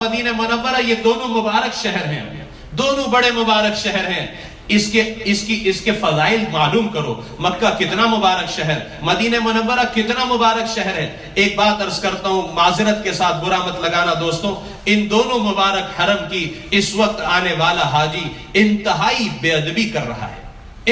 مدینہ منورہ یہ دونوں مبارک شہر ہیں، دونوں بڑے مبارک شہر ہیں. اس کے فضائل معلوم کرو. مکہ کتنا مبارک شہر، مدینہ منورہ کتنا مبارک شہر ہے. ایک بات عرض کرتا ہوں معذرت کے ساتھ، برا مت لگانا دوستوں، ان دونوں مبارک حرم کی اس وقت آنے والا حاجی انتہائی بے ادبی کر رہا ہے،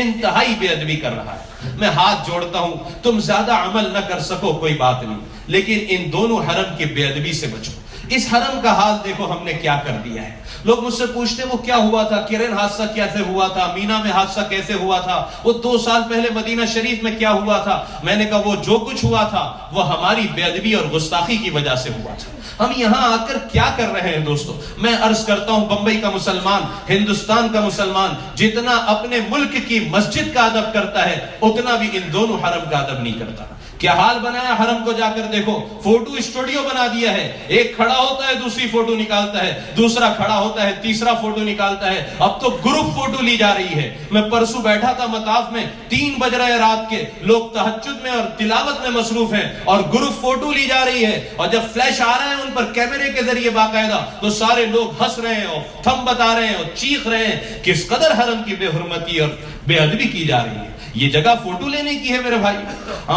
انتہائی بے ادبی کر رہا ہے. میں ہاتھ جوڑتا ہوں، تم زیادہ عمل نہ کر سکو کوئی بات نہیں، لیکن ان دونوں حرم کی بے ادبی سے بچو. اس حرم کا حال دیکھو ہم نے کیا کر دیا ہے. لوگ مجھ سے پوچھتے ہیں وہ کیا ہوا تھا، کرن حادثہ کیسے ہوا تھا، مینا میں حادثہ کیسے ہوا تھا، وہ 2 سال پہلے مدینہ شریف میں کیا ہوا تھا. میں نے کہا وہ جو کچھ ہوا تھا وہ ہماری بے ادبی اور گستاخی کی وجہ سے ہوا تھا. ہم یہاں آ کر کیا کر رہے ہیں دوستو؟ میں عرض کرتا ہوں بمبئی کا مسلمان، ہندوستان کا مسلمان جتنا اپنے ملک کی مسجد کا ادب کرتا ہے اتنا بھی ان دونوں حرم کا ادب نہیں کرتا. کیا حال بنایا حرم کو، جا کر دیکھو. فوٹو اسٹوڈیو بنا دیا ہے، ایک کھڑا ہوتا ہے دوسری فوٹو نکالتا ہے، دوسرا کھڑا ہوتا ہے تیسرا فوٹو نکالتا ہے. اب تو گروپ فوٹو لی جا رہی ہے. میں پرسوں بیٹھا تھا مطاف میں، 3 بج رہے رات کے، لوگ تہجد میں اور تلاوت میں مصروف ہیں اور گروپ فوٹو لی جا رہی ہے. اور جب فلیش آ رہا ہے ان پر کیمرے کے ذریعے باقاعدہ، تو سارے لوگ ہنس رہے ہیں اور تھم بتا رہے ہیں اور چیخ رہے ہیں. کس قدر حرم کی بے حرمتی اور بے ادبی کی جا رہی ہے. یہ جگہ فوٹو لینے کی ہے میرے بھائی.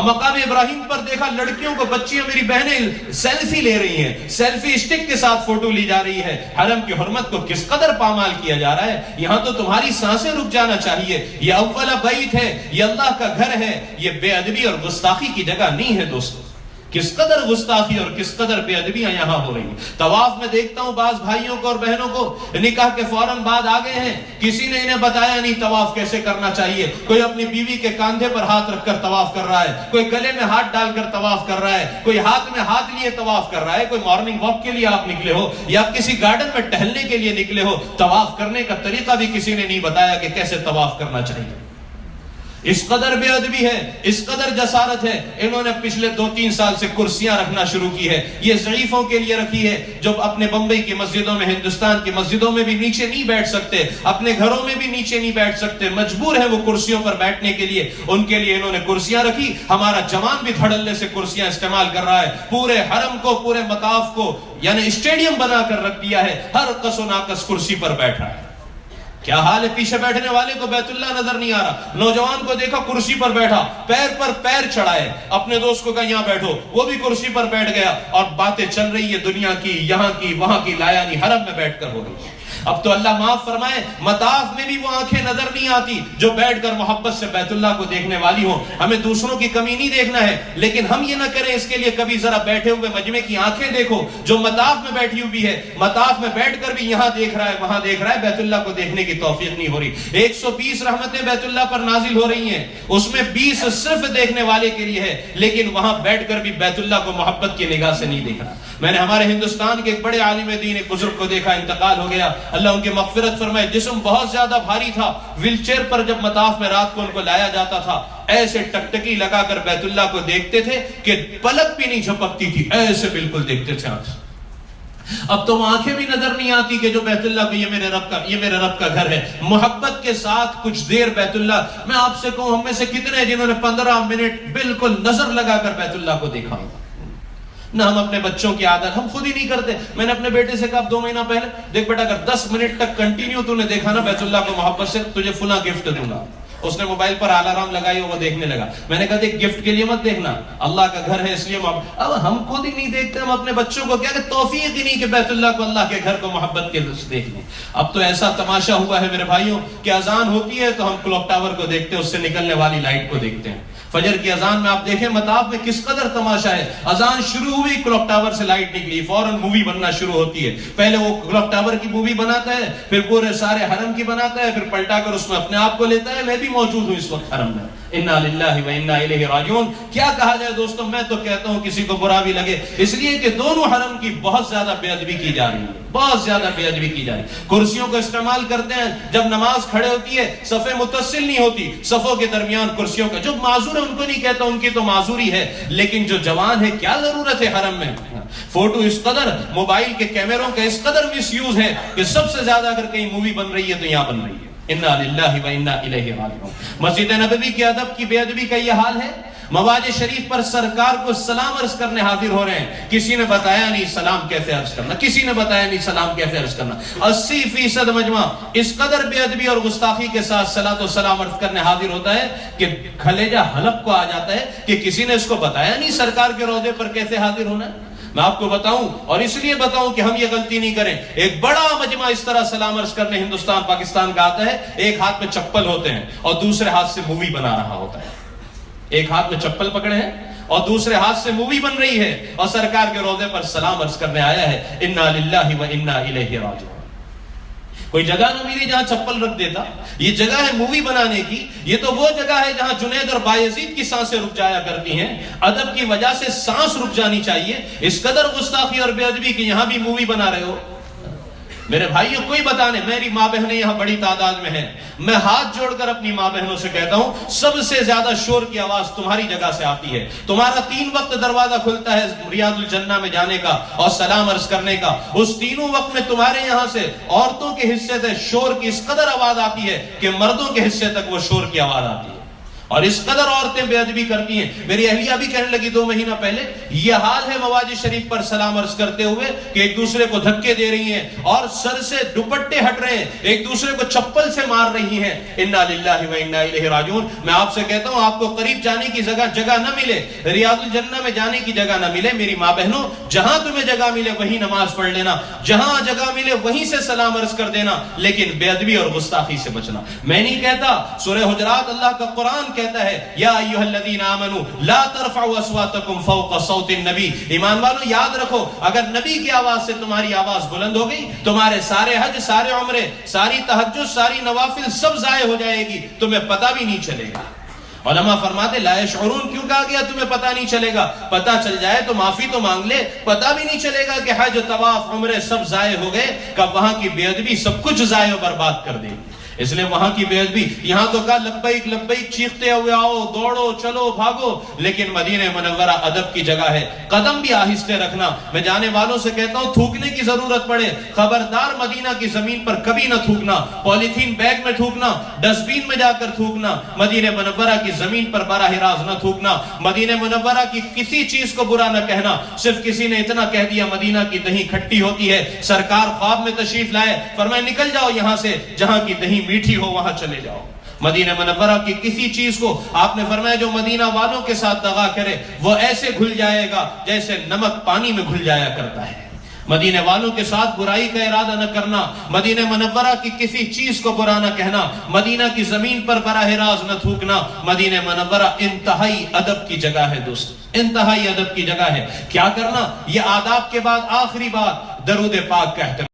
مقام ابراہیم پر دیکھا لڑکیوں کو، بچیاں میری بہنیں سیلفی لے رہی ہیں، سیلفی اسٹک کے ساتھ فوٹو لی جا رہی ہے. حرم کی حرمت کو کس قدر پامال کیا جا رہا ہے. یہاں تو تمہاری سانسیں رک جانا چاہیے. یہ اول بیت ہے، یہ اللہ کا گھر ہے، یہ بے ادبی اور گستاخی کی جگہ نہیں ہے دوستو. کس قدر گستاخی اور کس قدر بے ادبیاں یہاں ہو رہی ہیں. طواف میں دیکھتا ہوں بعض بھائیوں کو اور بہنوں کو نکاح کے فوراً بعد آ گئے ہیں، کسی نے انہیں بتایا نہیں طواف کیسے کرنا چاہیے. کوئی اپنی بیوی کے کاندھے پر ہاتھ رکھ کر طواف کر رہا ہے، کوئی گلے میں ہاتھ ڈال کر طواف کر رہا ہے، کوئی ہاتھ میں ہاتھ لیے طواف کر رہا ہے. کوئی مارننگ واک کے لیے آپ نکلے ہو یا کسی گارڈن میں ٹہلنے کے لیے نکلے ہو، طواف کرنے کا طریقہ بھی کسی نے نہیں بتایا کہ کیسے طواف کرنا چاہیے. اس قدر بے ادبی ہے، اس قدر جسارت ہے. انہوں نے پچھلے 2-3 سال سے کرسیاں رکھنا شروع کی ہے. یہ ضعیفوں کے لیے رکھی ہے جو اپنے بمبئی کی مسجدوں میں، ہندوستان کی مسجدوں میں بھی نیچے نہیں بیٹھ سکتے، اپنے گھروں میں بھی نیچے نہیں بیٹھ سکتے، مجبور ہیں وہ کرسیوں پر بیٹھنے کے لیے. ان کے لیے انہوں نے کرسیاں رکھی. ہمارا جوان بھی دھڑلے سے کرسیاں استعمال کر رہا ہے. پورے حرم کو، پورے مطاف کو یعنی اسٹیڈیم بنا کر رکھ دیا ہے. ہر کس و ناقص کرسی پر بیٹھا ہے. کیا حال ہے؟ پیچھے بیٹھنے والے کو بیت اللہ نظر نہیں آ رہا. نوجوان کو دیکھا کرسی پر بیٹھا، پیر پر پیر چڑھائے. اپنے دوست کو کہا یہاں بیٹھو، وہ بھی کرسی پر بیٹھ گیا. اور باتیں چل رہی ہے دنیا کی، یہاں کی، وہاں کی، لایا نہیں، حرم میں بیٹھ کر ہو رہی ہے. اب تو اللہ معاف فرمائے، مطاف میں بھی وہ آنکھیں نظر نہیں آتی جو بیٹھ کر محبت سے بیت اللہ کو دیکھنے والی ہوں. ہمیں دوسروں کی کمی نہیں دیکھنا ہے، لیکن ہم یہ نہ کریں اس کے لیے کبھی ذرا بیٹھے ہوئے مجمع کی آنکھیں دیکھو جو مطاف میں بیٹھی ہوئی ہے. مطاف میں بیٹھ کر بھی یہاں دیکھ رہا ہے، وہاں دیکھ رہا ہے، بیت اللہ کو دیکھنے کی توفیق نہیں ہو رہی. 120 رحمتیں بیت اللہ پر نازل ہو رہی ہیں، اس میں 20 صرف دیکھنے والے کے لیے ہے، لیکن وہاں بیٹھ کر بھی بیت اللہ کو محبت کی نگاہ سے نہیں دیکھ رہا. میں نے ہمارے ہندوستان کے ایک بڑے عالم دین، ایک بزرگ کو دیکھا، انتقال ہو گیا، اللہ ان کی مغفرت فرمائے. جسم بہت زیادہ بھاری تھا. ویل چیئر پر جب مطاف میں رات کو ان کو لایا جاتا تھا، ایسے ٹکٹکی لگا کر بیت اللہ کو دیکھتے تھے کہ پلک بھی نہیں جھپکتی تھی، ایسے بالکل دیکھتے تھے آنکھ. اب تو آنکھیں بھی نظر نہیں آتی کہ جو بیت اللہ کو، یہ میرے رب کا گھر ہے. محبت کے ساتھ کچھ دیر بیت اللہ، میں آپ سے کہوں ہم میں سے کتنے ہیں جنہوں نے 15 منٹ بالکل نظر لگا کر بیت اللہ کو دیکھا؟ نہ ہم اپنے بچوں کی عادت ہم خود ہی نہیں کرتے. میں نے اپنے بیٹے سے کہا 2 مہینہ پہلے، دیکھ بیٹا اگر 10 منٹ تک کنٹینیو تو نے دیکھا نا بیت اللہ کو محبت سے، تجھے فلاں گفٹ دوں گا. اس نے موبائل پر الارم لگائی، وہ دیکھنے لگا. میں نے کہا دیکھ گفٹ کے لیے مت دیکھنا، اللہ کا گھر ہے اس لیے اب ہم خود ہی نہیں دیکھتے. ہم اپنے بچوں کو کیا کہ توفیق ہی نہیں کہ بیت اللہ کو، اللہ کے گھر کو محبت کے سے دیکھ لیں. اب تو ایسا تماشا ہوا ہے میرے بھائیوں کہ اذان ہوتی ہے تو ہم کلوک ٹاور کو دیکھتے ہیں، اس سے نکلنے والی لائٹ کو دیکھتے ہیں. فجر کی اذان میں آپ دیکھیں مطاف میں کس قدر تماشا ہے. اذان شروع ہوئی، کلوک ٹاور سے لائٹ نکلی، فوراً مووی بننا شروع ہوتی ہے. پہلے وہ کلوک ٹاور کی مووی بناتا ہے، پھر پورے سارے حرم کی بناتا ہے، پھر پلٹا کر اس میں اپنے آپ کو لیتا ہے. میں بھی موجود ہوں اس وقت حرم میں. انا للہ و انا الیہ راجعون. کیا کہا جائے دوستوں، میں تو کہتا ہوں کسی کو برا بھی لگے، اس لیے کہ دونوں حرم کی بہت زیادہ بے ادبی کی جا رہی ہے، بہت زیادہ بے ادبی کی جا رہی ہے. کرسیوں کو استعمال کرتے ہیں، جب نماز کھڑے ہوتی ہے صفیں متصل نہیں ہوتی، صفوں کے درمیان کرسیوں کا. جو معذور ہے ان کو نہیں کہتا، ان کی تو معذوری ہے، لیکن جو جوان ہے کیا ضرورت ہے حرم میں. فوٹو اس قدر، موبائل کے کیمروں کا اس قدر مس یوز ہے کہ سب سے زیادہ اگر کہیں مووی بن رہی ہے تو یہاں بن رہی ہے. انا للہ و انا الیہ راجعون. مسجد نبوی کے ادب کی بے ادبی کا یہ حال ہے. مواج شریف پر سرکار کو سلام عرض کرنے حاضر ہو رہے ہیں. کسی نے بتایا نہیں سلام کیسے عرض کرنا, کسی نے بتایا نہیں سلام کیسے عرض کرنا. 80% مجمع اس قدر بے ادبی اور گستاخی کے ساتھ صلاۃ و سلام عرض کرنے حاضر ہوتا ہے کہ کلیجہ حلق کو آ جاتا ہے کہ کسی نے اس کو بتایا نہیں سرکار کے روضے پر کیسے حاضر ہونا ہے. میں آپ کو بتاؤں, اور اس لیے بتاؤں کہ ہم یہ غلطی نہیں کریں. ایک بڑا مجمع اس طرح سلام عرض کرنے ہندوستان پاکستان کا آتا ہے, ایک ہاتھ میں چپل ہوتے ہیں اور دوسرے ہاتھ سے مووی بنا رہا ہوتا ہے. ایک ہاتھ میں چپل پکڑے ہیں اور دوسرے ہاتھ سے مووی بن رہی ہے, اور سرکار کے روضے پر سلام عرض کرنے آیا ہے. انا للہ و انا الیہ راجعون. کوئی جگہ نہ ملی جہاں چپل رکھ دیتا. یہ جگہ ہے مووی بنانے کی. یہ تو وہ جگہ ہے جہاں جنید اور بایزید کی سانسیں رک جایا کرتی ہیں. ادب کی وجہ سے سانس رک جانی چاہیے. اس قدر گستاخی اور بے ادبی کہ یہاں بھی مووی بنا رہے ہو. میرے بھائیوں, کوئی بتانے, میری ماں بہنیں یہاں بڑی تعداد میں ہیں. میں ہاتھ جوڑ کر اپنی ماں بہنوں سے کہتا ہوں, سب سے زیادہ شور کی آواز تمہاری جگہ سے آتی ہے. تمہارا 3 وقت دروازہ کھلتا ہے ریاض الجنہ میں جانے کا اور سلام عرض کرنے کا. اس تینوں وقت میں تمہارے یہاں سے عورتوں کے حصے سے شور کی اس قدر آواز آتی ہے کہ مردوں کے حصے تک وہ شور کی آواز آتی ہے. اور اس قدر عورتیں بے ادبی کرتی ہیں. میری اہلیہ بھی کہنے لگی 2 مہینہ پہلے, یہ حال ہے مواج شریف پر سلام عرض کرتے ہوئے کہ ایک دوسرے کو دھکے دے رہی ہیں اور سر سے دوپٹے ہٹ رہے ہیں, ایک دوسرے کو چپل سے مار رہی ہیں. انا للہ و انا الیہ راجعون. میں آپ سے کہتا ہوں, آپ کو قریب جانے کی جگہ نہ ملے, ریاض الجنہ میں جانے کی جگہ نہ ملے, میری ماں بہنوں جہاں تمہیں جگہ ملے وہیں نماز پڑھ لینا, جہاں جگہ ملے وہیں سے سلام عرض کر دینا, لیکن بے ادبی اور گستاخی سے بچنا. میں نہیں کہتا, سورہ حجرات اللہ کا قرآن کہتا ہے, یا ایھا الذین آمنوا لا ترفعوا اصواتکم فوق صوت النبی. ایمان والو یاد رکھو, اگر نبی کی آواز سے تمہاری آواز بلند ہو گئی, تمہارے سارے حج, سارے عمرے, ساری تہجد, ساری نوافل سب ضائع ہو جائے گی, تمہیں پتہ بھی نہیں چلے گا. علماء فرماتے لا یشعرون کیوں کہا گیا تمہیں پتہ نہیں چلے گا؟ پتہ چل جائے تو معافی تو مانگ لے. پتہ بھی نہیں چلے گا کہ حج, طواف, عمرے سب ضائع ہو گئے, کب وہاں کی بے ادبی سب کچھ ضائع و برباد کر دے گی. اس لیے وہاں کی بے ادبی, یہاں تو کہا لبیک لبیک چیختے ہوئے آؤ, دوڑو, چلو, بھاگو, لیکن مدینہ منورہ ادب کی جگہ ہے. قدم بھی آہستہ رکھنا. میں جانے والوں سے کہتا ہوں, تھوکنے کی ضرورت پڑے, خبردار مدینہ کی زمین پر کبھی نہ تھوکنا. پولیتھین بیگ میں تھوکنا, ڈسٹ بین میں جا کر تھوکنا. مدینہ منورہ کی زمین پر براہ راست نہ تھوکنا. مدینہ منورہ کی کسی چیز کو برا نہ کہنا. صرف کسی نے اتنا کہہ دیا مدینہ کی دہی کھٹی ہوتی ہے, سرکار خواب میں تشریف لائے, فرمایا نکل جاؤ یہاں سے, جہاں کی دہی میٹھی ہو وہاں چلے جاؤ. مدینہ منورہ کی کسی چیز کو آپ نے فرمایا جو مدینہ والوں کے ساتھ دغا کرے وہ ایسے گھل جائے گا جیسے نمک پانی میں گھل جایا کرتا ہے. مدینہ والوں کے ساتھ برائی کا ارادہ نہ کرنا, مدینہ منورہ کی کسی چیز کو برا نہ کہنا, مدینہ کی زمین پر براہ راست نہ تھوکنا. مدینہ منورہ انتہائی ادب کی جگہ ہے دوست, انتہائی ادب کی جگہ ہے. کیا کرنا؟ یہ آداب کے بعد آخری بات, درود پاک کا اہتمام.